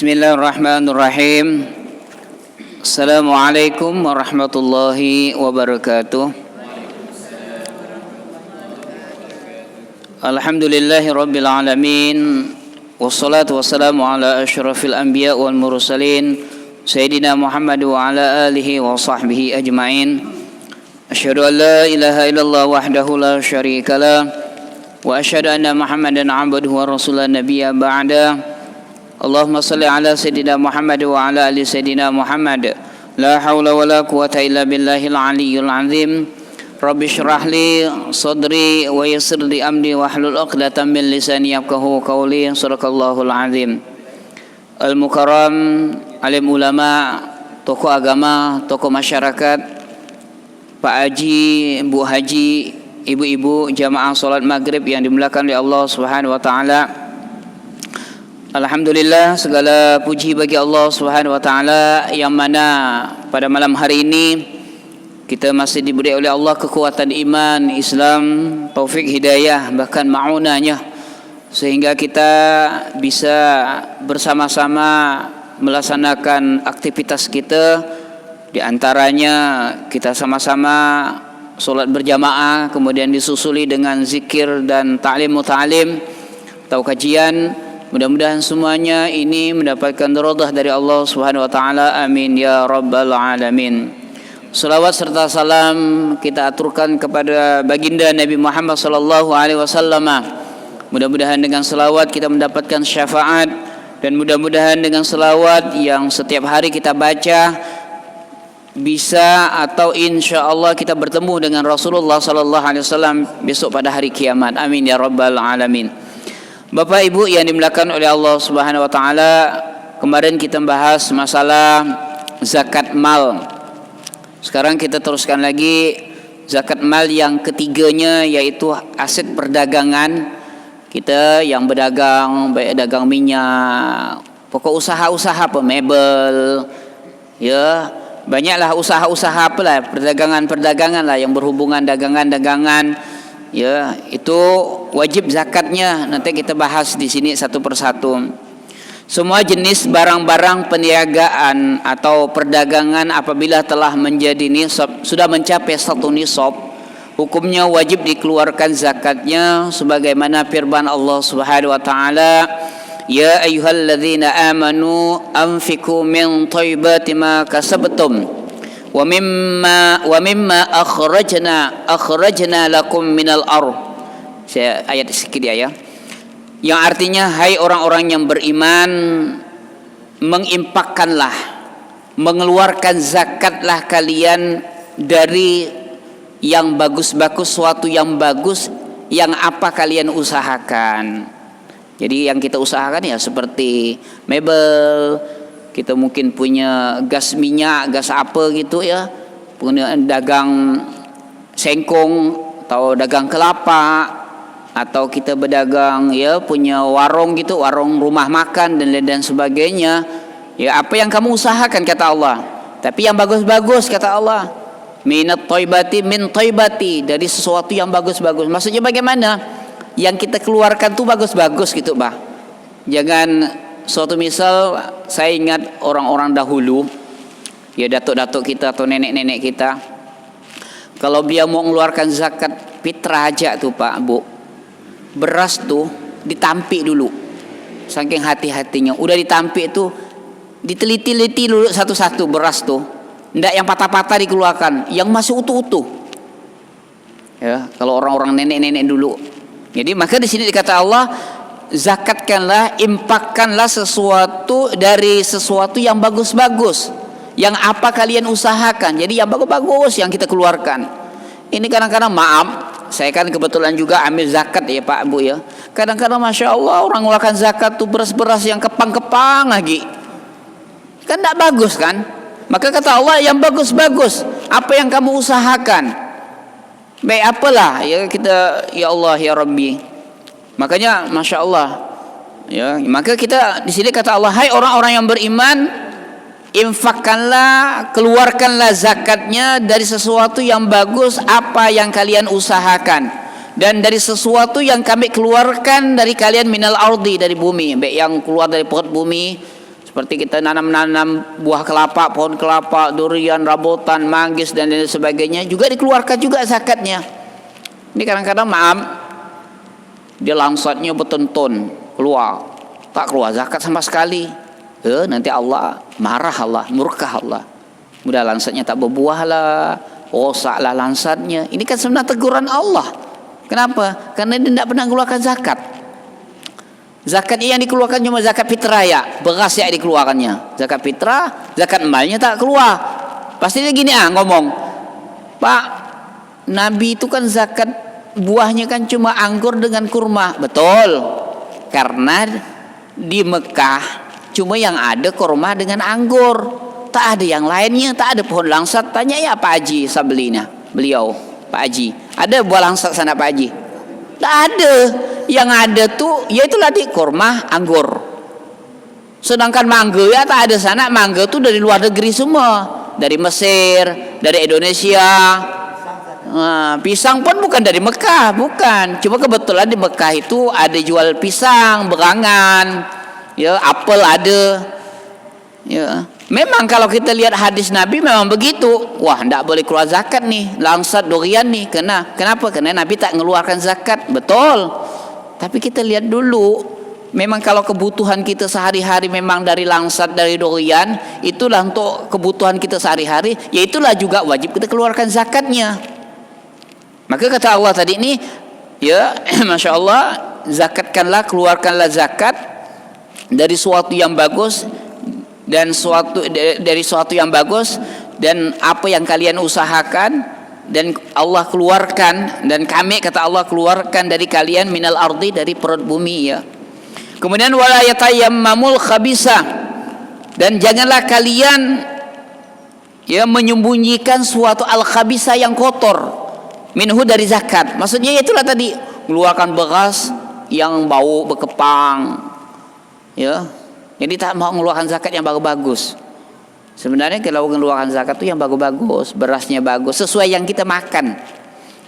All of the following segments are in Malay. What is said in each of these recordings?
Bismillahirrahmanirrahim. Assalamualaikum warahmatullahi wabarakatuh. Alhamdulillahi rabbil alamin. Wassalatu wassalamu ala asyrafil anbiya wal mursalin Sayyidina Muhammad wa ala alihi wa sahbihi ajma'in. Asyhadu an la ilaha illallah wahdahu la syarikalah wa asyhadu anna Muhammadan abduhu wa rasuluh nabiyya ba'da. Allahumma salli ala Sayyidina Muhammad wa ala ali Sayyidina Muhammad. La hawla wa la quwata illa billahil aliyyil azim. Rabbi syrah li sadri wa yassir li amri wa hlul 'uqdatam min lisani yafqahu qawli. Sadaqallahul azim. Al-mukarram, alim ulama, tokoh agama, tokoh masyarakat, Pak Haji, Bu Haji, ibu-ibu jamaah salat maghrib yang dimuliakan oleh Allah Subhanahu wa taala. Alhamdulillah, segala puji bagi Allah Subhanahu wa taala yang mana pada malam hari ini kita masih diberi oleh Allah kekuatan iman, Islam, taufik hidayah, bahkan ma'unahnya, sehingga kita bisa bersama-sama melaksanakan aktivitas kita. Di antaranya kita sama-sama solat berjamaah, kemudian disusuli dengan zikir dan ta'lim muta'alim atau kajian. Mudah-mudahan semuanya ini mendapatkan ridha dari Allah Subhanahu wa taala. Amin ya rabbal alamin. Salawat serta salam kita aturkan kepada baginda Nabi Muhammad sallallahu alaihi wasallam. Mudah-mudahan dengan salawat kita mendapatkan syafaat, dan mudah-mudahan dengan salawat yang setiap hari kita baca bisa atau insyaallah kita bertemu dengan Rasulullah sallallahu alaihi wasallam besok pada hari kiamat. Amin ya rabbal alamin. Bapak Ibu yang dimuliakan oleh Allah Subhanahu wa taala, kemarin kita bahas masalah zakat mal. Sekarang kita teruskan lagi zakat mal yang ketiganya, yaitu aset perdagangan. Kita yang berdagang, baik dagang minyak, pokok usaha-usaha mebel, ya, banyaklah usaha-usaha apalah, perdagangan-perdagangan lah yang berhubungan dagangan-dagangan. Ya, itu wajib zakatnya. Nanti kita bahas di sini satu persatu. Semua jenis barang-barang perniagaan atau perdagangan apabila telah menjadi nisab, sudah mencapai satu nisab, hukumnya wajib dikeluarkan zakatnya sebagaimana firman Allah Subhanahu wa taala, ya ayyuhalladzina amanu anfiqu min thayyibati ma kasabtum wa mimma akhrajna lakum minal ardh. Saya ayat sedikit ya. Yang artinya, hai orang-orang yang beriman, menginfakkanlah, mengeluarkan zakatlah kalian dari yang bagus-bagus, suatu yang bagus yang apa kalian usahakan. Jadi yang kita usahakan ya seperti mebel, kita mungkin punya gas minyak, gas apa gitu ya, punya dagang sengkong atau dagang kelapa, atau kita berdagang ya punya warung gitu, warung rumah makan dan lain sebagainya. Ya, apa yang kamu usahakan kata Allah, tapi yang bagus-bagus kata Allah. Minat thayyibati min thayyibati, dari sesuatu yang bagus-bagus. Maksudnya bagaimana? Yang kita keluarkan tuh bagus-bagus gitu, Bah. Jangan suatu misal, saya ingat orang-orang dahulu, ya datuk-datuk kita atau nenek-nenek kita, kalau dia mau mengeluarkan zakat fitrah aja tuh Pak Bu, beras tuh ditampik dulu, saking hati-hatinya, udah ditampik tuh, diteliti-teliti dulu satu-satu beras tuh, ndak yang patah-patah dikeluarkan, yang masih utuh-utuh. Ya, kalau orang-orang nenek-nenek dulu. Jadi maka di sini dikata Allah, zakatkanlah, infakkanlah sesuatu dari sesuatu yang bagus-bagus, yang apa kalian usahakan. Jadi yang bagus-bagus yang kita keluarkan. Ini kadang-kadang maaf, saya kan kebetulan juga ambil zakat ya Pak Bu ya. Kadang-kadang Masya Allah orang mengeluarkan zakat tuh beras-beras yang kepang-kepang lagi. Kan tidak bagus kan? Maka kata Allah yang bagus-bagus. Apa yang kamu usahakan? Baik apalah ya kita ya Allah ya Rabbi. Makanya Masya Allah ya. Maka kita di sini kata Allah, hai orang-orang yang beriman, infakkanlah, keluarkanlah zakatnya dari sesuatu yang bagus apa yang kalian usahakan, dan dari sesuatu yang kami keluarkan dari kalian minal ardi, dari bumi, baik yang keluar dari perut bumi seperti kita nanam-nanam buah kelapa, pohon kelapa, durian, rambutan, manggis dan lain sebagainya juga dikeluarkan juga zakatnya. Ini kadang-kadang maaf dia langsatnya betonton keluar, tak keluar zakat sama sekali. Nanti Allah marah, Allah murka, Allah mudah lansatnya tak berbuah lah, rosaklah lansatnya. Ini kan sebenarnya teguran Allah. Kenapa? Karena dia tidak pernah mengeluarkan zakat. Zakatnya yang dikeluarkan cuma zakat fitrah ya, beras yang dikeluarkannya. Zakat fitrah, zakat emalnya tak keluar. Pasti dia gini ngomong, Pak, Nabi itu kan zakat buahnya kan cuma anggur dengan kurma. Betul, karena di Mekah cuma yang ada kurma dengan anggur, tak ada yang lainnya, tak ada pohon langsat. Tanya ya Pak Haji Sablina, beliau Pak Haji, ada buah langsat sana Pak Haji? Tak ada. Yang ada tuh yaitu tadi kurma, anggur. Sedangkan mangga ya tak ada sana. Mangga tuh dari luar negeri semua, dari Mesir, dari Indonesia. Pisang pun bukan dari Mekah, bukan. Cuma kebetulan di Mekah itu ada jual pisang berangan. Ya, apel ada. Ya, memang kalau kita lihat hadis Nabi memang begitu. Wah, tidak boleh keluar zakat nih, langsat durian nih. Kenapa? Karena Nabi tak mengeluarkan zakat. Betul. Tapi kita lihat dulu, memang kalau kebutuhan kita sehari-hari memang dari langsat, dari durian, itulah untuk kebutuhan kita sehari-hari, ya itulah juga wajib kita keluarkan zakatnya. Maka kata Allah tadi ini, ya, Masya Allah, zakatkanlah, keluarkanlah zakat dari suatu yang bagus dan dari suatu yang bagus dan apa yang kalian usahakan, dan Allah keluarkan, dan kami kata Allah keluarkan dari kalian minal ardi, dari perut bumi ya. Kemudian wala yatayammamul khabisa, dan janganlah kalian ya menyembunyikan suatu al khabisa yang kotor minhu dari zakat. Maksudnya itulah tadi mengeluarkan beras yang bau berkepang ya. Jadi tak mau mengeluarkan zakat yang bagus-bagus. Sebenarnya kalau mengeluarkan zakat itu yang bagus-bagus, berasnya bagus sesuai yang kita makan.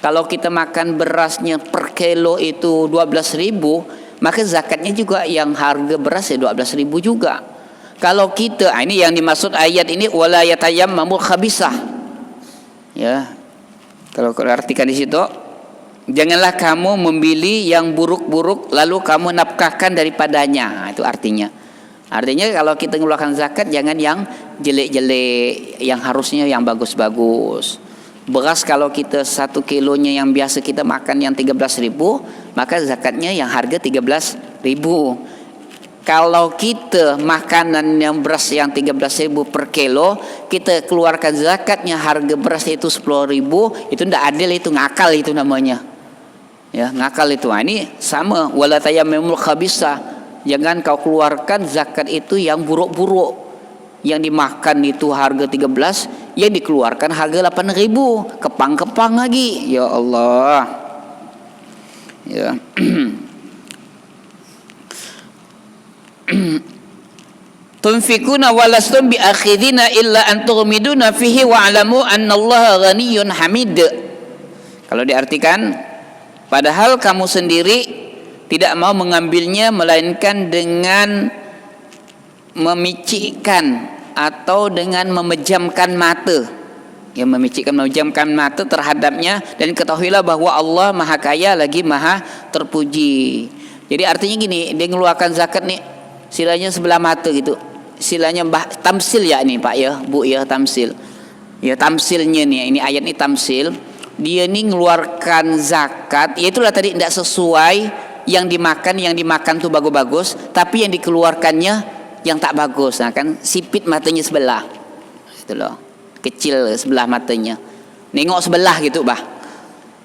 Kalau kita makan berasnya per kilo itu 12.000, maka zakatnya juga yang harga beras ya 12.000 juga. Kalau kita, ini yang dimaksud ayat ini wala yatayammamul khabisah. Ya. Kalau artikan di situ, janganlah kamu membeli yang buruk-buruk lalu kamu nafkahkan daripadanya. Itu artinya. Artinya kalau kita mengeluarkan zakat jangan yang jelek-jelek, yang harusnya yang bagus-bagus. Beras kalau kita 1 kilonya yang biasa kita makan yang 13.000, maka zakatnya yang harga 13.000. Kalau kita makanan yang beras yang 13.000 per kilo, kita keluarkan zakatnya harga beras itu 10.000, itu tidak adil, itu ngakal itu namanya. Ya, ngakal itu. Ini sama wala tayammamul khabisa. Jangan kau keluarkan zakat itu yang buruk-buruk, yang dimakan itu harga 13, yang dikeluarkan harga 8.000, kepang-kepang lagi. Ya Allah. Ya. Tunfikuna walastum bi akhidina illa an tughmiduna fihi wa'lamu annallaha ghaniyyun hamid. Kalau diartikan, padahal kamu sendiri tidak mau mengambilnya melainkan dengan memicikkan atau dengan memejamkan mata. Ya, memejamkan mata terhadapnya, dan ketahuilah bahwa Allah Maha Kaya lagi Maha Terpuji. Jadi artinya gini, dia mengeluarkan zakat nih, silanya sebelah mata gitu. Silanya tamsil ya ini Pak ya, Bu ya, tamsil. Ya tamsilnya nih, ini ayat ini tamsil. Dia nih mengeluarkan zakat, ya itulah tadi tidak sesuai yang dimakan tuh bagus-bagus, tapi yang dikeluarkannya yang tak bagus. Nah kan sipit matanya sebelah. Itu loh. Kecil sebelah matanya. Nengok sebelah gitu, bah.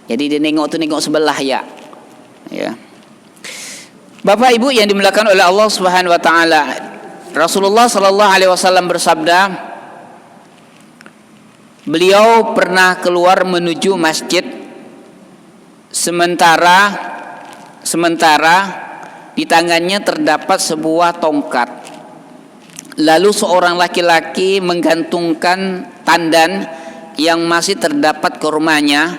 Jadi dia nengok sebelah ya. Bapak Ibu yang dimuliakan oleh Allah Subhanahu wa taala, Rasulullah sallallahu alaihi wasallam bersabda, beliau pernah keluar menuju masjid sementara di tangannya terdapat sebuah tongkat. Lalu seorang laki-laki menggantungkan tandan yang masih terdapat ke rumahnya.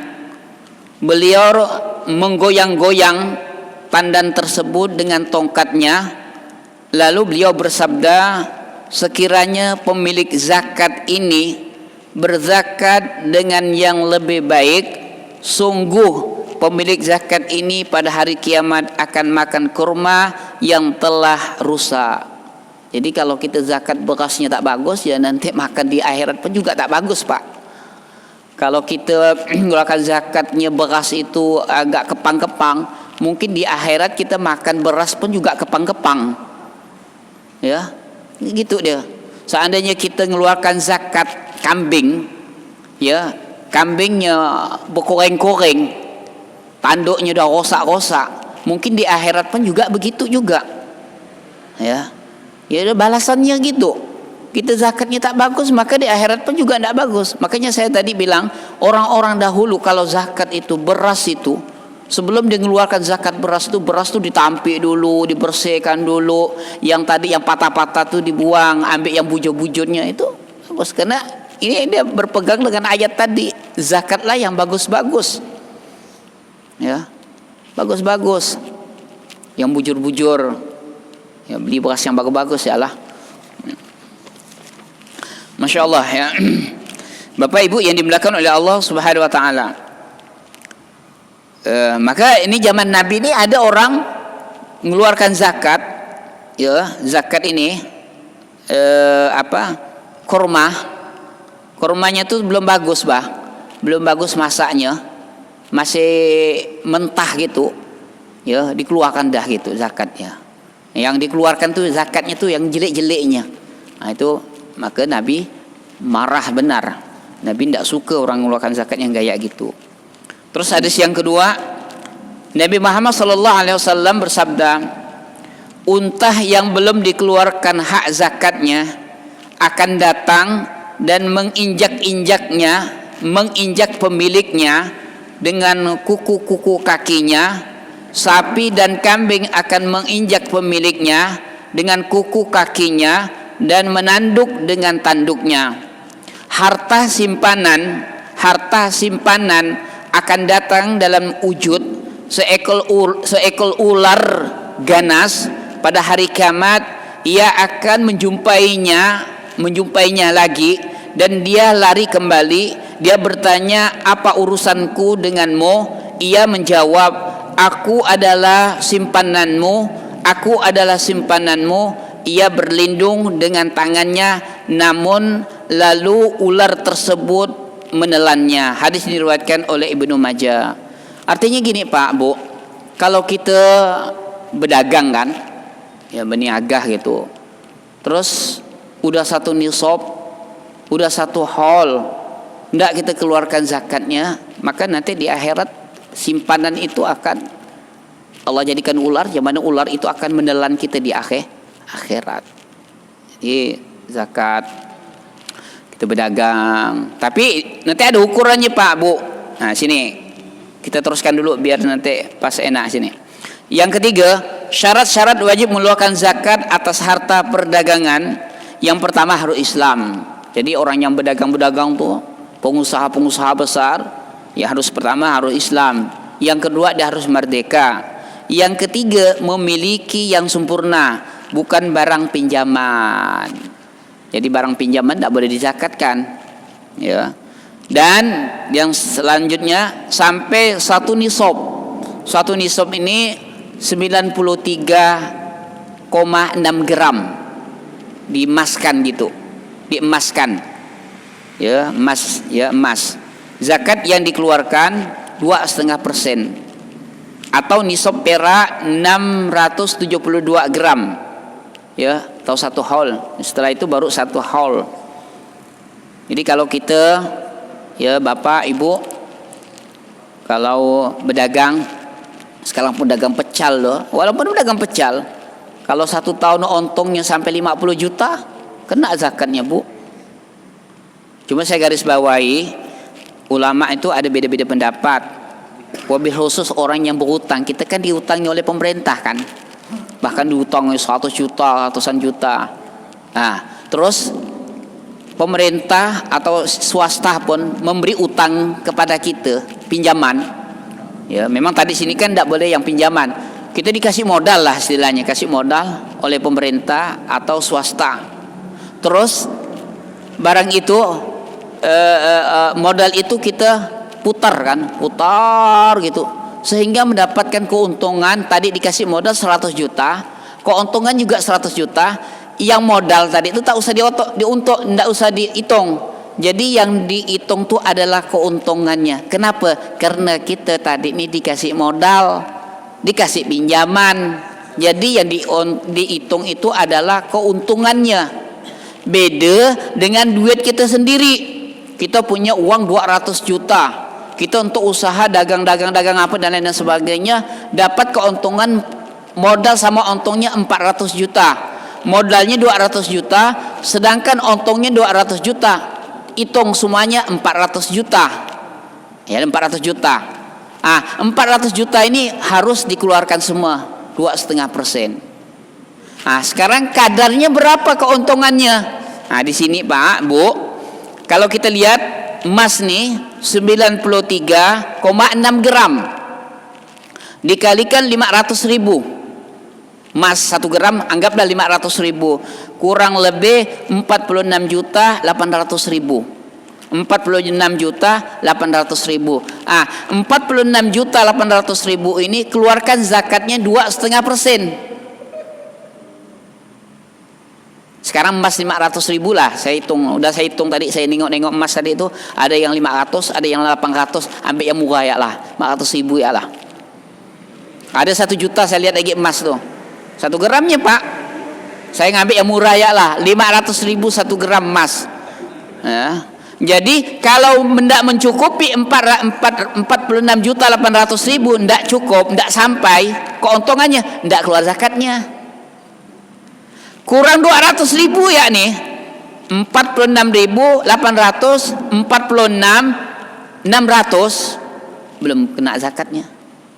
Beliau menggoyang-goyang tandan tersebut dengan tongkatnya. Lalu beliau bersabda, sekiranya pemilik zakat ini berzakat dengan yang lebih baik, sungguh pemilik zakat ini pada hari kiamat akan makan kurma yang telah rusak. Jadi kalau kita zakat bekasnya tak bagus, ya nanti makan di akhirat pun juga tak bagus, Pak. Kalau kita mengeluarkan zakatnya beras itu agak kepang-kepang, mungkin di akhirat kita makan beras pun juga kepang-kepang. Ya, gitu dia. Seandainya kita mengeluarkan zakat kambing, ya, kambingnya berkoreng-koreng, tanduknya dah rosak-rosak, mungkin di akhirat pun juga begitu juga. Ya. Ya balasannya gitu. Kita zakatnya tak bagus, maka di akhirat pun juga tak bagus. Makanya saya tadi bilang, orang-orang dahulu kalau zakat itu beras itu, sebelum dia mengeluarkan zakat beras itu ditampik dulu, dibersihkan dulu, yang tadi yang patah-patah itu dibuang, ambil yang bujur-bujurnya itu bagus. Karena ini dia berpegang dengan ayat tadi, zakatlah yang bagus-bagus. Ya. Bagus-bagus. Yang bujur-bujur, ya, beli beras yang bagus-bagus ya lah. Masya Allah ya. Bapak Ibu yang dimuliakan oleh Allah Subhanahu wa taala. Maka ini zaman Nabi ini ada orang mengeluarkan zakat, ya, zakat ini kurmanya tuh belum bagus, Bah. Belum bagus masaknya. Masih mentah gitu. Ya, dikeluarkan dah gitu zakatnya. Yang dikeluarkan tuh zakatnya tuh yang jelek-jeleknya. Nah, itu maka Nabi marah benar. Nabi tidak suka orang mengeluarkan zakat yang gaya gitu. Terus hadis yang kedua, Nabi Muhammad SAW bersabda, unta yang belum dikeluarkan hak zakatnya akan datang dan menginjak pemiliknya dengan kuku-kuku kakinya. Sapi dan kambing akan menginjak pemiliknya dengan kuku kakinya dan menanduk dengan tanduknya. Harta simpanan akan datang dalam wujud seekor ular ganas pada hari kiamat. Ia akan menjumpainya lagi dan dia lari kembali. Dia bertanya, apa urusanku denganmu? Ia menjawab, aku adalah simpananmu. Ia berlindung dengan tangannya, namun lalu ular tersebut menelannya. Hadis diriwayatkan oleh Ibnu Majah. Artinya gini Pak, Bu, kalau kita berdagang kan, ya berniaga gitu, terus udah satu nisab, udah satu haul, ndak kita keluarkan zakatnya, maka nanti di akhirat simpanan itu akan Allah jadikan ular, yang mana ular itu akan menelan kita di akhirat. Jadi zakat kita berdagang, tapi nanti ada ukurannya Pak, Bu. Nah sini kita teruskan dulu biar nanti pas enak sini. Yang ketiga, syarat-syarat wajib mengeluarkan zakat atas harta perdagangan. Yang pertama harus Islam. Jadi orang yang berdagang tuh, pengusaha-pengusaha besar, ya pertama harus Islam. Yang kedua dia harus merdeka. Yang ketiga memiliki yang sempurna, bukan barang pinjaman. Jadi barang pinjaman tidak boleh dizakatkan, ya. Dan yang selanjutnya sampai satu nisab. Satu nisab ini 93,6 gram diemaskan gitu, diemaskan, ya emas. Zakat yang dikeluarkan 2,5% atau nisab perak 672 gram, ya, atau satu haul. Setelah itu baru satu haul. Jadi kalau kita, ya Bapak Ibu, kalau berdagang, sekarang pun dagang pecal loh, walaupun berdagang pecal, kalau 1 tahun untungnya sampai 50 juta, kena zakatnya Bu. Cuma saya garis bawahi, ulama itu ada beda-beda pendapat. Wabil khusus orang yang berhutang, kita kan dihutangi oleh pemerintah kan, bahkan dihutangi 100 juta, ratusan juta. Nah, terus pemerintah atau swasta pun memberi utang kepada kita, pinjaman. Ya, memang tadi sini kan tidak boleh yang pinjaman. Kita dikasih modal lah istilahnya, kasih modal oleh pemerintah atau swasta. Terus barang itu modal itu kita putar kan, putar gitu, sehingga mendapatkan keuntungan. Tadi dikasih modal 100 juta, keuntungan juga 100 juta. Yang modal tadi itu tak usah tidak usah dihitung. Jadi yang dihitung tuh adalah keuntungannya. Kenapa? Karena kita tadi ini dikasih modal, dikasih pinjaman. Jadi yang dihitung itu adalah keuntungannya. Beda dengan duit kita sendiri. Kita punya uang 200 juta. Kita untuk usaha dagang apa dan lain sebagainya, dapat keuntungan modal sama untungnya 400 juta. Modalnya 200 juta, sedangkan untungnya 200 juta. Hitung semuanya 400 juta. Ya, 400 juta. 400 juta ini harus dikeluarkan semua, 2,5%. Sekarang kadarnya berapa keuntungannya? Di sini Pak, Bu, kalau kita lihat emas nih 93,6 gram dikalikan 500 ribu. Emas 1 gram anggaplah 500 ribu, kurang lebih 46 juta 800 ribu. 46 juta 800 ribu. 46 juta 800 ribu ini keluarkan zakatnya 2,5%. Sekarang emas 500 ribu lah, saya hitung, udah saya hitung tadi, saya nengok emas tadi itu ada yang 500, ada yang 800, ambil yang murah ya lah, 400 ribu ya lah. Ada 1 juta saya lihat lagi emas tuh, 1 gramnya Pak, saya ngambil yang murah ya lah, 500 ribu 1 gram emas. Jadi kalau tidak mencukupi 46 juta 800 ribu, tidak cukup, tidak sampai keuntungannya, tidak keluar zakatnya. Kurang 200 ribu ya nih, 46.800, 46.600 belum kena zakatnya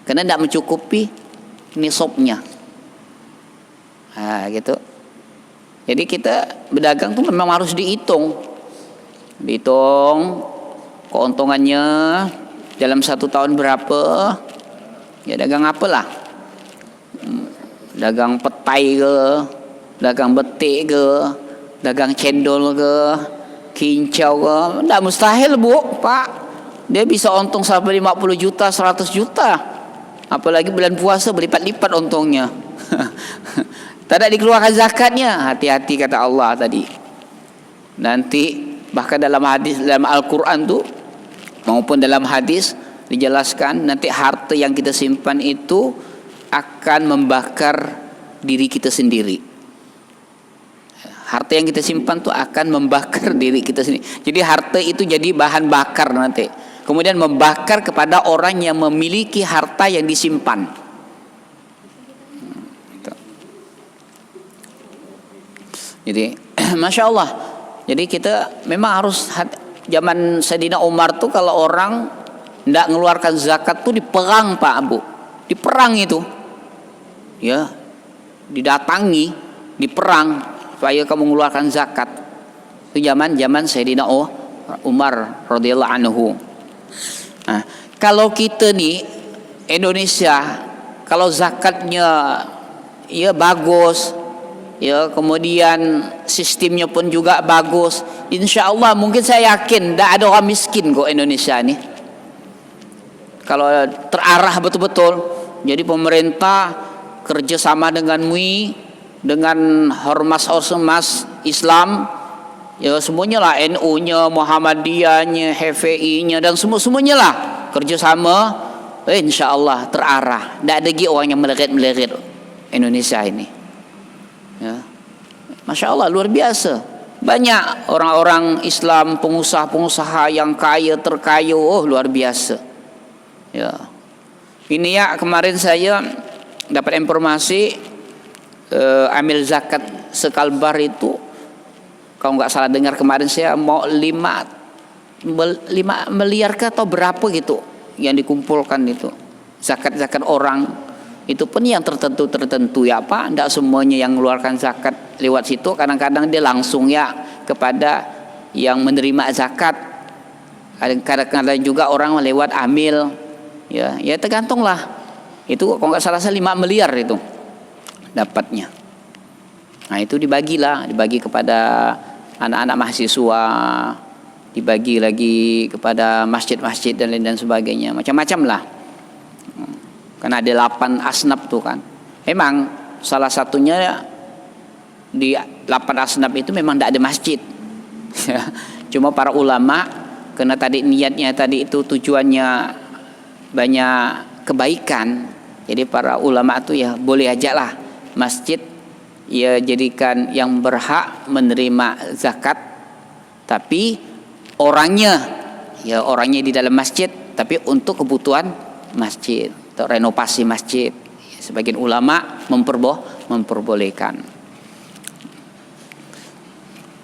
karena tidak mencukupi nisabnya. Gitu. Jadi kita berdagang tuh memang harus dihitung keuntungannya dalam 1 tahun berapa. Ya dagang apalah, dagang petai ke, dagang betik ke, dagang cendol ke, kincau ke, tidak mustahil Bu, Pak. Dia bisa untung sampai 50 juta, 100 juta. Apalagi bulan puasa berlipat-lipat untungnya. Tidak dikeluarkan zakatnya. Hati-hati kata Allah tadi. Nanti bahkan dalam hadis, dalam Al-Quran tuh maupun dalam hadis dijelaskan nanti harta yang kita simpan itu akan membakar diri kita sendiri. Harta yang kita simpan tuh akan membakar diri kita sendiri. Jadi harta itu jadi bahan bakar nanti. Kemudian membakar kepada orang yang memiliki harta yang disimpan. Jadi, masya Allah. Jadi kita memang harus, zaman Sayyidina Umar tuh kalau orang tidak mengeluarkan zakat tuh diperang Pak Abu. Diperang itu. Ya, didatangi, diperang. Supaya kamu mengeluarkan zakat. Itu zaman Sayyidina Umar radhiyallahu anhu. Kalau kita nih Indonesia, kalau zakatnya ya bagus, ya kemudian sistemnya pun juga bagus, insya Allah mungkin saya yakin tidak ada orang miskin kok Indonesia nih. Kalau terarah betul-betul, jadi pemerintah kerjasama dengan MUI, dengan ormas Islam, ya semuanya lah, NU-nya, Muhammadiyahnya, HVI-nya dan semuanya lah kerjasama, insya Allah terarah. Tidak ada lagi orang yang melerit Indonesia ini. Ya. Masya Allah luar biasa. Banyak orang-orang Islam, pengusaha-pengusaha yang kaya, terkaya, luar biasa. Ya. Ini ya kemarin saya dapat informasi amil zakat sekalbar itu, kalau nggak salah dengar kemarin saya mau 5 miliar atau berapa gitu yang dikumpulkan itu zakat orang itu pun yang tertentu ya Pak, tidak semuanya yang mengeluarkan zakat lewat situ, kadang-kadang dia langsung ya kepada yang menerima zakat, kadang-kadang juga orang lewat amil ya tergantung lah itu. Kalau nggak salah 5 miliar itu dapatnya. Nah itu dibagi kepada anak-anak mahasiswa, dibagi lagi kepada masjid-masjid dan lain dan sebagainya, macam-macam lah. Karena ada 8 asnaf tuh kan. Memang salah satunya di 8 asnaf itu memang tidak ada masjid. Cuma para ulama karena tadi niatnya tadi itu tujuannya banyak kebaikan. Jadi para ulama itu ya boleh aja lah masjid ya jadikan yang berhak menerima zakat, tapi orangnya di dalam masjid, tapi untuk kebutuhan masjid atau renovasi masjid. Sebagian ulama memperbolehkan.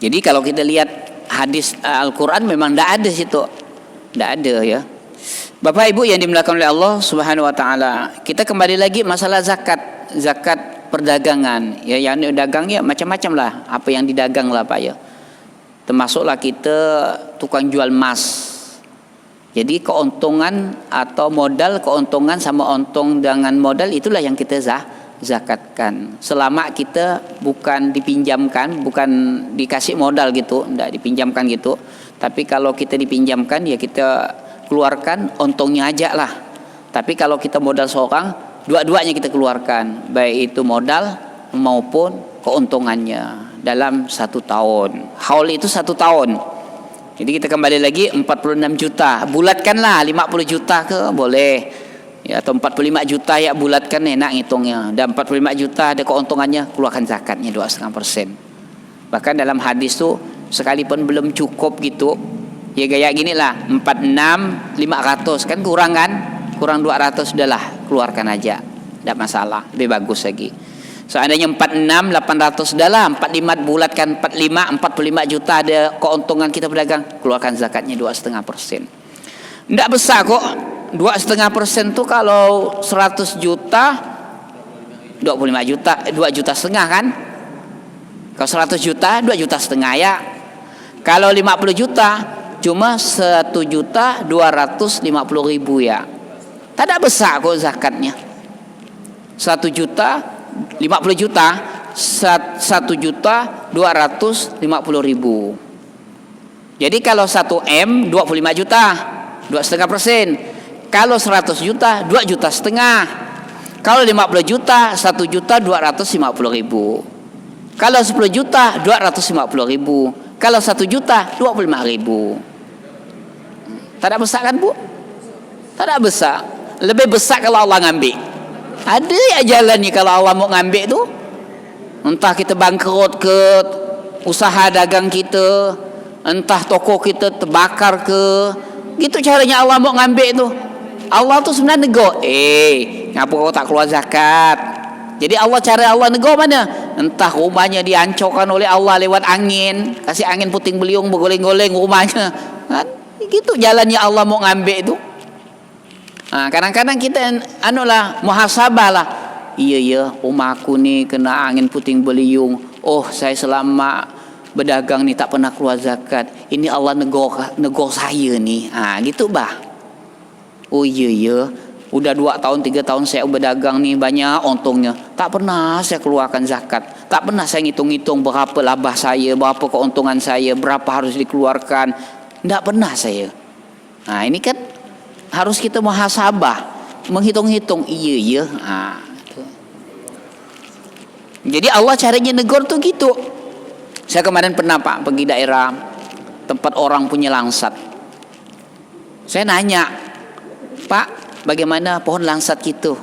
Jadi kalau kita lihat hadis Al-Quran memang tidak ada situ, tidak ada ya. Bapak Ibu yang dimuliakan oleh Allah Subhanahu Wa Taala, kita kembali lagi masalah zakat perdagangan ya, yang dagang ya macam-macam lah, apa yang didagang lah Pak ya. Termasuklah kita tukang jual emas. Jadi keuntungan atau modal, keuntungan sama untung dengan modal itulah yang kita zakatkan. Selama kita bukan dipinjamkan, bukan dikasih modal gitu, tidak dipinjamkan gitu. Tapi kalau kita dipinjamkan ya kita keluarkan untungnya aja lah. Tapi kalau kita modal seorang, dua-duanya kita keluarkan, baik itu modal maupun keuntungannya dalam 1 tahun. Haul itu 1 tahun. Jadi kita kembali lagi 46 juta, bulatkanlah 50 juta ke boleh ya, atau 45 juta ya bulatkan, enak ngitungnya. Dan 45 juta ada keuntungannya, keluarkan zakatnya 2,5%. Bahkan dalam hadis tuh sekalipun belum cukup gitu ya, gaya gini lah 46 500 kan kurang 200, sudahlah keluarkan aja, tidak masalah, lebih bagus lagi. Seandainya 46 800 sudahlah, 45 bulatkan 45 juta ada keuntungan kita berdagang, keluarkan zakatnya 2,5%. Tidak besar kok 2,5% tuh, kalau 100 juta 25 juta 2,5 juta kan. Kalau 100 juta 2,5 juta ya. Kalau 50 juta cuma 1.250.000 ya. Tidak besar kok zakatnya. 1 juta 50 juta 1.250.000. Jadi kalau 1 M 25 juta 2,5%. Kalau 100 juta 2,5 juta. Kalau 50 juta 1.250.000. Kalau 10 juta 250.000. Kalau 1 juta 25.000. Tidak besar kan Bu? Tidak besar. Lebih besar kalau Allah ngambil. Ada ya jalannya kalau Allah mau ngambil tu. Entah kita bangkrut ke usaha dagang kita, entah toko kita terbakar ke, gitu caranya Allah mau ngambil tu. Allah tu sebenarnya nego, ngapa kau tak keluar zakat? Jadi cara Allah nego mana? Entah rumahnya dihancurkan oleh Allah lewat angin, kasih angin puting beliung bergoleng-goleng rumahnya, kan? Gitu jalannya Allah mau ngambil tu. Nah, kadang-kadang kita muhasabah lah. Iya rumahku nih kena angin puting beliung. Oh, saya selama berdagang nih tak pernah keluar zakat. Ini Allah negor saya nih. Gitu bah. Oh iya. Udah 2 tahun 3 tahun saya berdagang nih, banyak untungnya. Tak pernah saya keluarkan zakat. Tak pernah saya ngitung-ngitung berapa laba saya, berapa keuntungan saya, berapa harus dikeluarkan. Tidak pernah saya. Nah, ini kan harus kita muhasabah, menghitung-hitung. Iya. Jadi Allah caranya negor tuh gitu. Saya kemarin pernah Pak pergi daerah tempat orang punya langsat. Saya nanya, Pak, bagaimana pohon langsat gitu?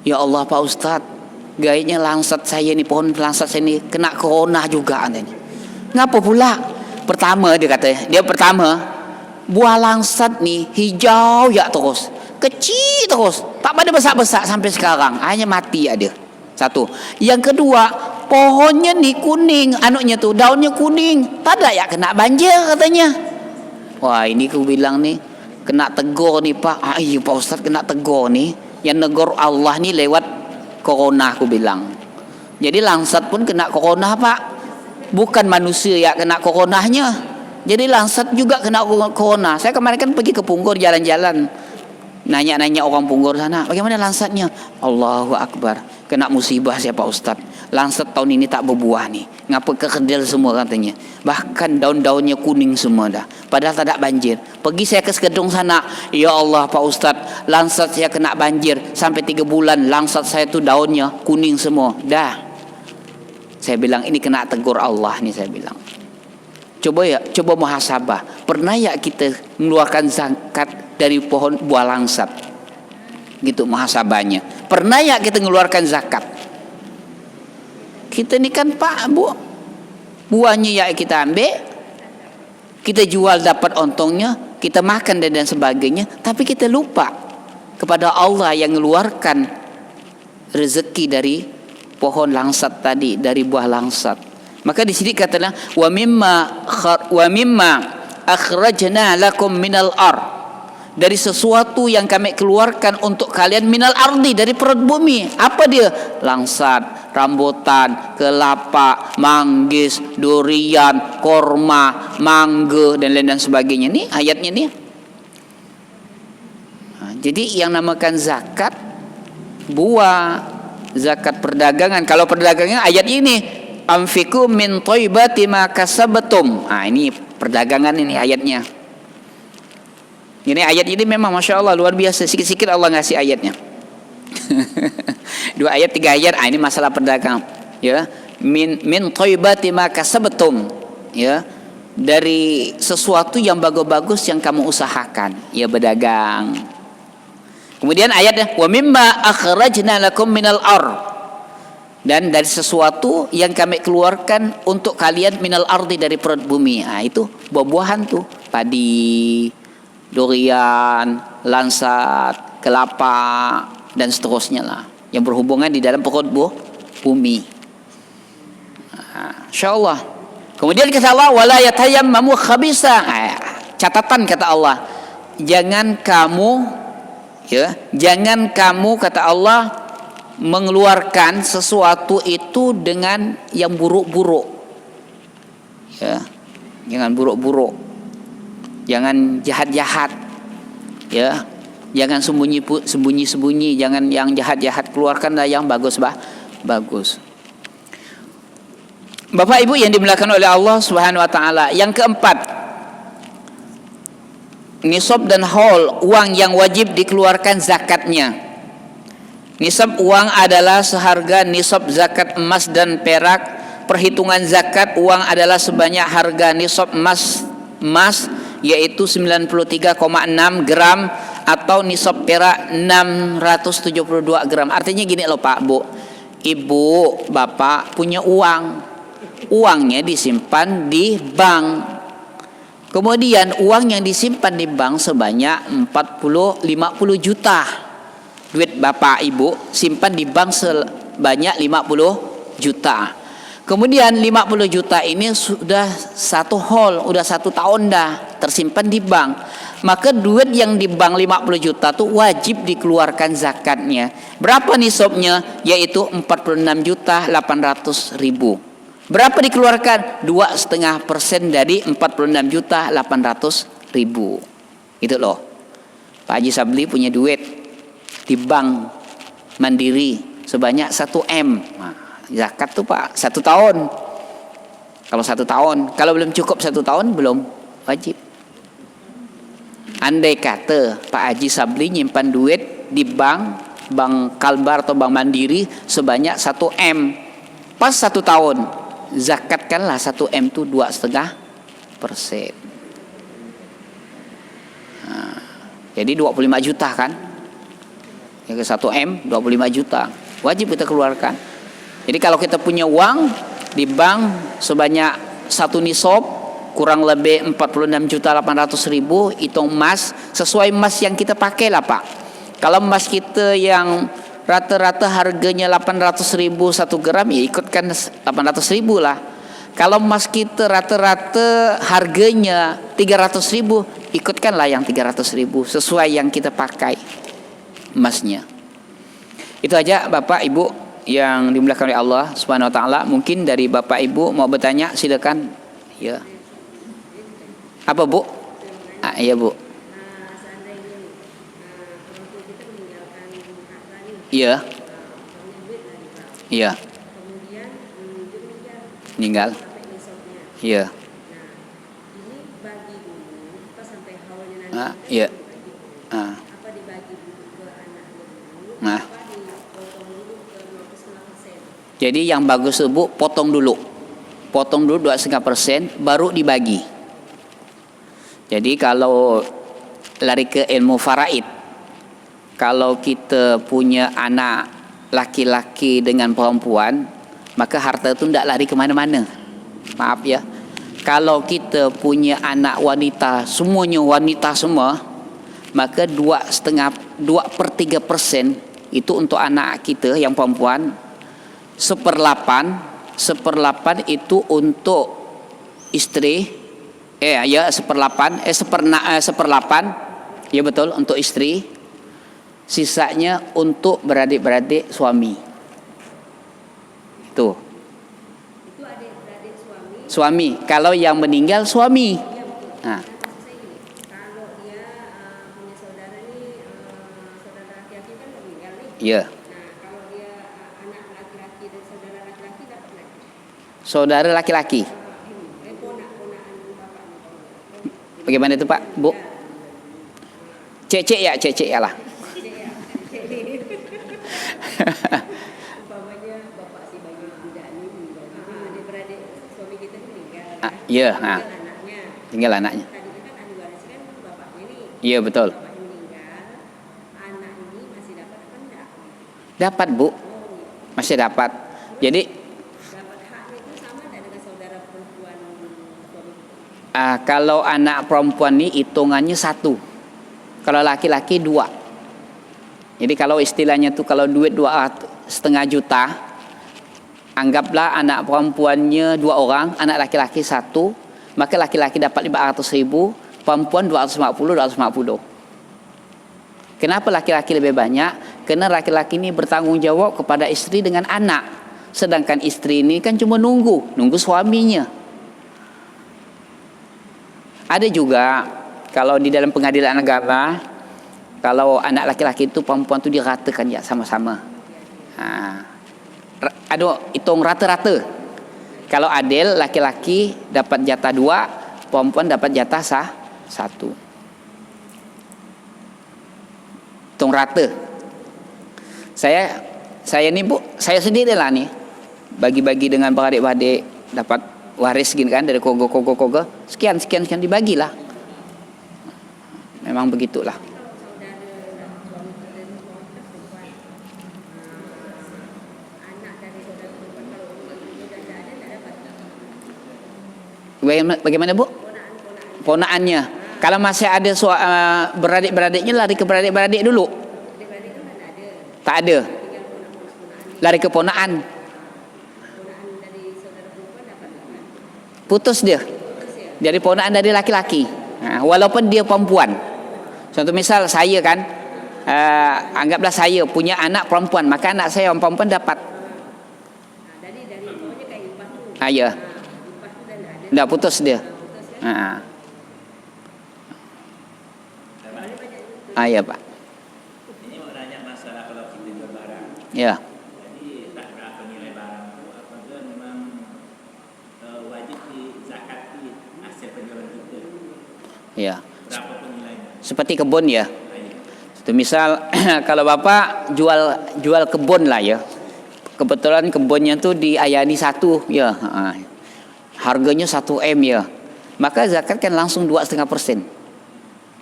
Ya Allah Pak Ustadz, gayanya langsat saya nih, pohon langsat saya nih kena corona juga nih. Ngapa pula? Pertama dia katanya, buah langsat nih hijau ya terus. kecil terus, tak ada besar-besar sampai sekarang, hanya mati ada. Satu. Yang kedua, pohonnya ni kuning, anunya tu daunnya kuning, tak ada ya kena banjir katanya. Wah, ini aku bilang nih kena tegur nih Pak. Iya Pak Ustaz, kena tegur nih. Yang negur Allah nih lewat corona, aku bilang. Jadi langsat pun kena corona Pak. Bukan manusia ya kena coronanya. Jadi langsat juga kena corona. Saya kemarin kan pergi ke Punggol jalan-jalan, nanya-nanya orang Punggol sana, bagaimana langsatnya? Allahu Akbar, kena musibah siapa Ustaz. Langsat tahun ini tak berbuah nih. Ngapa kekedil semua katanya. Bahkan daun-daunnya kuning semua dah. Padahal tak ada banjir. Pergi saya ke Sekedung sana. Ya Allah Pak Ustaz, langsat saya kena banjir. Sampai 3 bulan langsat saya tu daunnya kuning semua. Dah. Saya bilang ini kena tegur Allah nih, saya bilang. Coba muhasabah. Pernah ya kita mengeluarkan zakat dari pohon buah langsat? Gitu muhasabahnya. Pernah ya kita mengeluarkan zakat? Kita ni kan Pak Bu, buahnya ya kita ambil, kita jual dapat untungnya, kita makan dan sebagainya, tapi kita lupa kepada Allah yang mengeluarkan rezeki dari pohon langsat tadi, dari buah langsat. Maka di sini katanya wa mimma akhrajna lakum minal ard, dari sesuatu yang kami keluarkan untuk kalian minal ardi, dari perut bumi. Apa dia? Langsat, rambutan, kelapa, manggis, durian, korma, mangga dan lain dan sebagainya. Nih ayatnya nih. Jadi yang namakan zakat buah, zakat perdagangan. Kalau perdagangan ayat ini, anfiqu min thayyibati ma kasabtum. Ini perdagangan ini ayatnya. Ini ayat ini memang Masya Allah luar biasa. Sikit-sikit Allah ngasih ayatnya. 2 ayat 3 ayat. Ini masalah perdagangan. Ya, min thayyibati ma kasabtum. Ya, dari sesuatu yang bagus-bagus yang kamu usahakan. Ya, berdagang. Kemudian ayatnya wa mimma akhrajna lakum minal ard, dan dari sesuatu yang kami keluarkan untuk kalian minal ardi, dari perut bumi. Itu buah-buahan tuh, padi, durian, lansat, kelapa dan seterusnya lah, yang berhubungan di dalam perut bumi. Insyaallah. Kemudian kata Allah wala yatayammamu khabisa. Catatan kata Allah, jangan kamu kata Allah mengeluarkan sesuatu itu dengan yang buruk-buruk. Ya, jangan buruk-buruk. Jangan jahat-jahat. Ya. Jangan sembunyi-sembunyi, jangan yang jahat-jahat, keluarkanlah yang bagus. Bapak Ibu yang dimuliakan oleh Allah Subhanahu wa taala, yang keempat, nisab dan haul, uang yang wajib dikeluarkan zakatnya. Nisab uang adalah seharga nisab zakat emas dan perak. Perhitungan zakat uang adalah sebanyak harga nisab emas yaitu 93,6 gram, atau nisab perak 672 gram. Artinya gini loh Pak Bu, Ibu Bapak punya uangnya disimpan di bank. Kemudian uang yang disimpan di bank sebanyak 50 juta. Duit Bapak Ibu simpan di bank sebanyak 50 juta. Kemudian 50 juta ini sudah 1 tahun dah tersimpan di bank. Maka duit yang di bank 50 juta itu wajib dikeluarkan zakatnya. Berapa nisabnya? Yaitu 46.800.000. Berapa dikeluarkan? 2,5% dari 46.800.000. Itu loh. Pak Haji Sabli punya duit di bank Mandiri sebanyak 1 M. Zakat tuh Pak 1 tahun. Kalau 1 tahun, kalau belum cukup 1 tahun belum wajib. Andai kata Pak Haji Sabli nyimpan duit di bank Kalbar atau Bank Mandiri sebanyak 1 M, pas 1 tahun zakatkanlah 1 M itu 2,5%. Jadi 25 juta kan? Ya, 1 M 25 juta wajib kita keluarkan. Jadi kalau kita punya uang di bank sebanyak 1 nisab, kurang lebih 46.800.000, hitung emas sesuai emas yang kita pakai lah Pak. Kalau emas kita yang rata-rata harganya 800.000 1 gram, ya ikutkan 800.000 lah. Kalau emas kita rata-rata harganya 300.000, ikutkanlah yang 300.000 sesuai yang kita pakai emasnya. Itu aja Bapak Ibu yang dimuliakan oleh Allah Subhanahu wa taala. Mungkin dari Bapak Ibu mau bertanya, silakan. Ya. Apa Bu? Iya Bu. Iya. Iya. Meninggal. Iya. Iya. Nah. Jadi yang bagus itu Bu, potong dulu 2,5% baru dibagi. Jadi kalau lari ke ilmu faraid, kalau kita punya anak laki-laki dengan perempuan, maka harta itu tidak lari kemana-mana. Maaf ya. Kalau kita punya anak wanita, semuanya wanita semua, maka 2/3% itu untuk anak kita yang perempuan, 1/8 itu untuk istri. Seperlapan, ya betul, untuk istri. Sisanya untuk beradik-beradik suami. Itu adik-beradik suami. Kalau yang meninggal suami. Nah. Kalau dia punya saudara nih, saudara laki-laki kan meninggal nih. Iya. Nah, kalau dia anak laki-laki dan saudara laki-laki dapat lagi. Saudara laki-laki. Bagaimana itu Pak, Bu? Cece ya lah. Umpamanya bapak si bayi muda ini adik-beradik suami kita meninggal. Iya, tinggal anaknya. Tadi kan ahli waris kan bapaknya nih. Iya betul. Bapaknya meninggal, anak ini masih dapat apa enggak? Dapat Bu, masih dapat. Jadi dapat haknya itu sama dengan saudara perempuan suami. Kalau anak perempuan ini hitungannya 1, kalau laki-laki 2. Jadi kalau istilahnya tuh, kalau duit 2,5 juta, anggaplah anak perempuannya 2 orang, anak laki-laki 1, maka laki-laki dapat 500.000, perempuan 250. Kenapa laki-laki lebih banyak? Karena laki-laki ini bertanggung jawab kepada istri dengan anak, sedangkan istri ini kan cuma nunggu suaminya. Ada juga kalau di dalam pengadilan agama, kalau anak laki-laki itu perempuan itu diratakan ya sama-sama. Hitung rata-rata. Kalau adil, laki-laki dapat jatah 2, perempuan dapat jatah 1. Hitung rata. Saya ini Bu, saya sendiri lah nih, bagi-bagi dengan adik-adik, dapat waris gini kan, dari kogo sekian dibagilah. Memang begitulah. Bagaimana Bu? Ponaannya. Kalau masih ada beradik-beradiknya, lari ke beradik-beradik dulu. Tak ada. Lari ke ponaan. Putus dia. Jadi ponaan dari laki-laki. Walaupun dia perempuan. Contoh misal saya kan, anggaplah saya punya anak perempuan, maka anak saya yang perempuan dapat. Ya. Tidak putus dia. Ya Pak. Ini mau nanya masalah kalau kita jual barang. Ya. Jadi tak berapa nilai barang itu, apakah memang wajib dizakati hasil penjualan kita? Ya. Berapa penilainya? Seperti kebun ya. Itu misal kalau Bapak jual kebun lah ya. Kebetulan kebunnya tuh di Ayani 1 ya. Harganya 1 M ya. Maka zakat kan langsung 2,5%.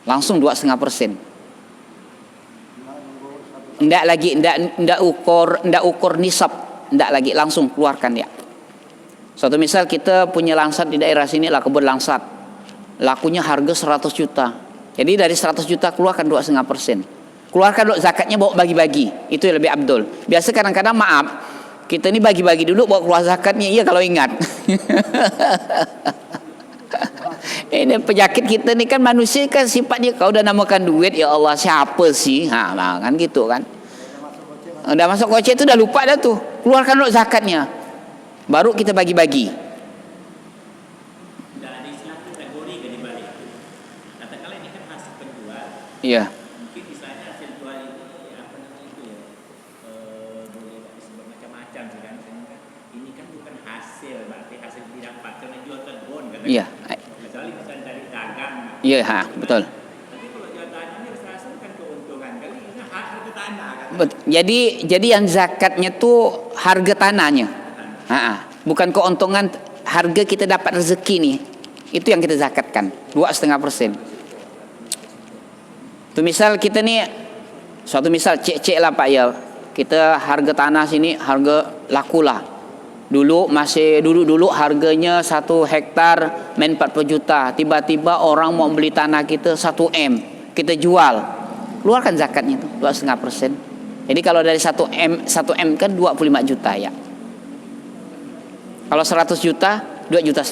Langsung 2,5%. Ndak ukur nisab, ndak lagi, langsung keluarkan ya. Suatu misal kita punya langsat di daerah sini lah, kebun langsat. Lakunya harga 100 juta. Jadi dari 100 juta keluarkan 2,5%. Keluarkan dulu zakatnya, bawa bagi-bagi. Itu yang lebih abdul. Biasa kadang-kadang maaf, kita ni bagi-bagi dulu bawa keluar zakatnya. Iya kalau ingat. Ini penyakit kita ni kan, manusia kan sifatnya, kau dah namakan duit, ya Allah siapa sih? Kan gitu kan. Udah masuk kocek tu dah lupa dah tu. Keluarkan dulu zakatnya. Baru kita bagi-bagi. Dan ada istilah kategori ke di balik. Katakanlah ini kan hasil penjual. Iya. Mungkin misalnya hasil jual ini apa namanya itu ya, boleh disebut macam-macam sih kan. Ini kan bukan hasil, berarti hasil didapat karena jual kebun kan. Iya. Kecuali misalnya dari dagang. Iya, betul. Tapi kalau jual tanah ini rasa kan keuntungan kali ini harga tanah kan. Jadi yang zakatnya tu harga tanahnya. Bukan keuntungan, harga kita dapat rezeki nih. Itu yang kita zakatkan, 2,5%. Tu misal kita ni, suatu misal cek lah Pak ya, kita harga tanah sini harga laku lah. Dulu harganya 1 hektar main 40 juta. Tiba-tiba orang mau beli tanah kita 1 M, kita jual. Keluarkan zakatnya tu 2,5%. Jadi kalau dari 1 M kan 25 juta ya. Kalau 100 juta, 2,5 juta.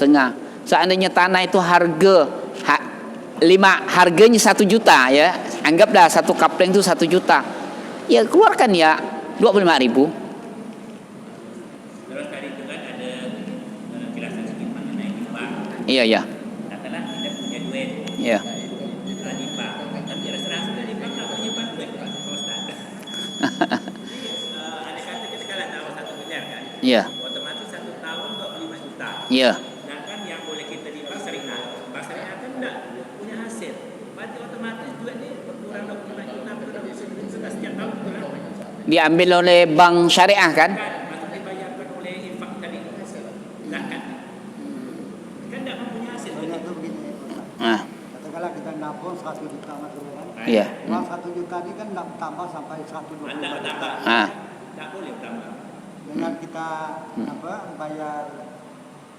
Seandainya tanah itu harganya 1 juta ya, anggaplah satu kapleng itu 1 juta. Ya keluarkan ya 25.000. Terus tadi itu kan ada penjelasan sedikit mengenai hibah. Iya. Katakanlah kita punya duit. Iya. Hibah. Tapi rasa-rasa dari hibah nggak menyimpan duit Pak Ustaz. Ada kata kita kalah tahu 1 miliar kan. Iya. Otomatis 1 tahun 25 juta. Iya. Sedangkan yang boleh kita di pasar ringan kan enggak punya hasil. Berarti otomatis duit ini berkurang 25 juta sudah setiap tahun berkurang. Diambil oleh bank syariah kan? Masuk dibayarkan oleh infak tadi zakat. Kan enggak mempunyai hasil. Soalnya itu begini. Ah. Katakanlah kita nabung 1 juta masuk kan. Iya. Uang 1 juta ini kan enggak tambah sampai 120 Anda juta. bertambah. Ah. Enggak boleh bertambah. Dengan kita bayar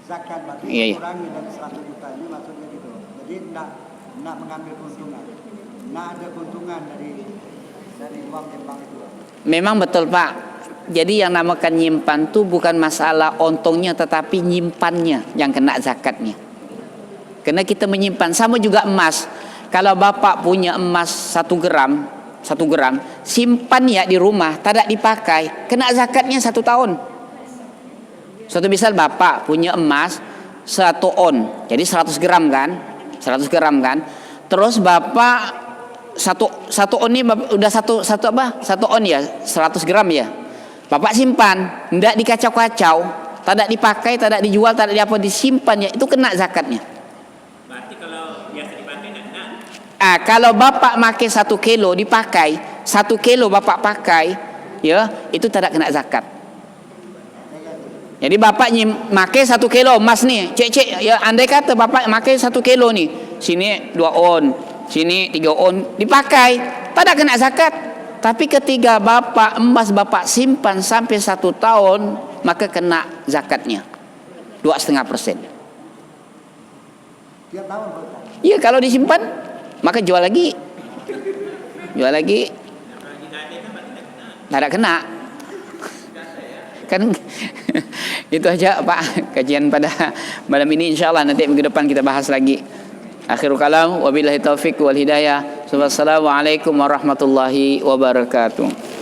zakat berarti Iya. kurangi dari 100 juta ini maksudnya gitu. Jadi enggak mengambil keuntungan. Enggak ada keuntungan dari uang di bank itu. Memang betul Pak. Jadi yang namakan nyimpan tu bukan masalah untungnya, tetapi nyimpannya yang kena zakatnya. Karena kita menyimpan, sama juga emas. Kalau bapak punya emas 1 gram, simpan ya di rumah, tidak dipakai, kena zakatnya 1 tahun. Suatu misal bapak punya emas 1 on, jadi 100 gram kan, 100 gram kan. Terus bapak satu on ini udah satu on ya, 100 gram ya. Bapak simpan, tidak dikacau-kacau, tidak dipakai, tidak dijual, tidak diapa, disimpan ya, itu kena zakatnya. Berarti kalau biasa dipakai enggak. Kalau bapak pakai 1 kilo dipakai, 1 kilo bapak pakai, ya itu tidak kena zakat. Jadi bapak pakai 1 kilo emas nih, cek ya, andai kata bapak pakai 1 kilo nih, sini 2 on, sini 3 on, dipakai, tidak kena zakat. Tapi ketika emas bapak simpan sampai 1 tahun, maka kena zakatnya 2,5%. Tiap tahun Pak. Iya, kalau disimpan maka jual lagi, tidak kena. Kan itu aja Pak kajian pada malam ini, insyaallah nanti minggu depan kita bahas lagi. Akhirul kalam, wabillahi taufik wal hidayah. Wassalamualaikum warahmatullahi wabarakatuh.